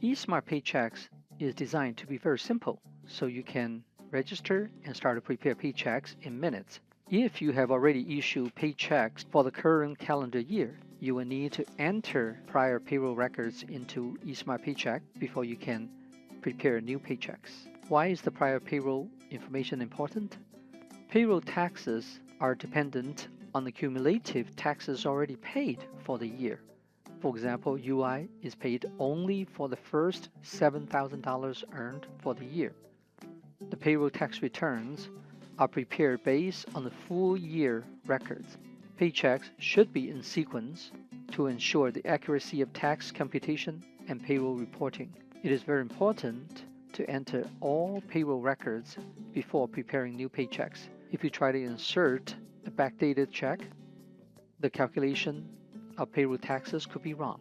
eSmart Paychecks is designed to be very simple, so you can register and start to prepare paychecks in minutes. If you have already issued paychecks for the current calendar year, you will need to enter prior payroll records into eSmart Paycheck before you can prepare new paychecks. Why is the prior payroll information important? Payroll taxes are dependent on the cumulative taxes already paid for the year. For example, UI is paid only for the first $7,000 earned for the year. The payroll tax returns are prepared based on the full year records. Paychecks should be in sequence to ensure the accuracy of tax computation and payroll reporting. It is very important to enter all payroll records before preparing new paychecks. If you try to insert a backdated check, the calculation of payroll taxes could be wrong.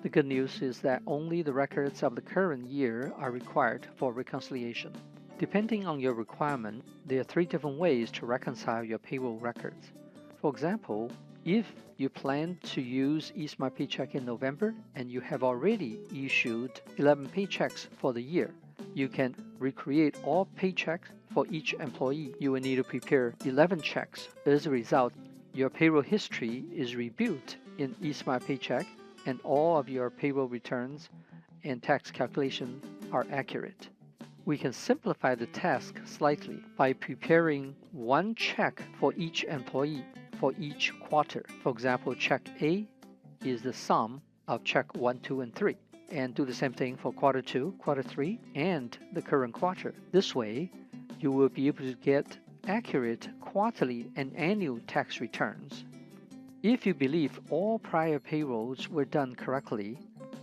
The good news is that only the records of the current year are required for reconciliation. Depending on your requirement, there are 3 different ways to reconcile your payroll records. For example, if you plan to use eSmart Paycheck in November and you have already issued 11 paychecks for the year, you can recreate all paychecks for each employee. You will need to prepare 11 checks. As a result, your payroll history is rebuilt in eSmart Paycheck and all of your payroll returns and tax calculations are accurate. We can simplify the task slightly by preparing 1 check for each employee for each quarter. For example, check A is the sum of check 1, 2, and 3. And do the same thing for quarter 2, quarter 3, and the current quarter. This way, you will be able to get accurate quarterly and annual tax returns. If you believe all prior payrolls were done correctly,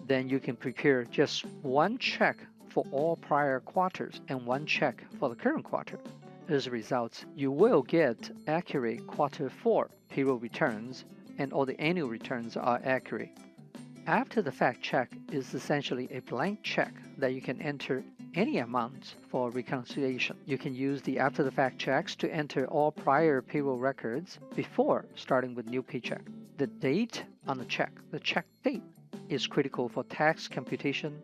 then you can prepare just 1 check for all prior quarters and 1 check for the current quarter. As a result, you will get accurate quarter 4 payroll returns and all the annual returns are accurate. After the fact check is essentially a blank check that you can enter any amount for reconciliation. You can use the after the fact checks to enter all prior payroll records before starting with new paycheck. The date on the check date, is critical for tax computation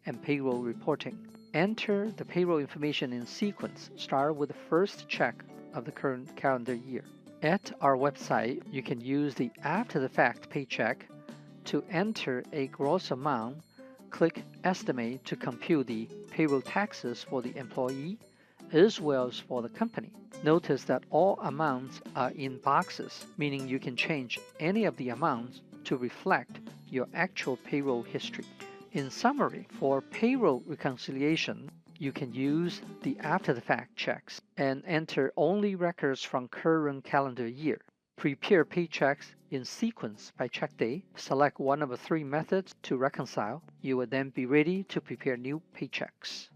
and payroll reporting. Enter the payroll information in sequence. Start with the first check of the current calendar year. At our website, you can use the after the fact paycheck to enter a gross amount. Click Estimate to compute the payroll taxes for the employee as well as for the company. Notice that all amounts are in boxes, meaning you can change any of the amounts to reflect your actual payroll history. In summary, for payroll reconciliation, you can use the after-the-fact checks and enter only records from current calendar year. Prepare paychecks in sequence by check day. Select one of the 3 methods to reconcile. You will then be ready to prepare new paychecks.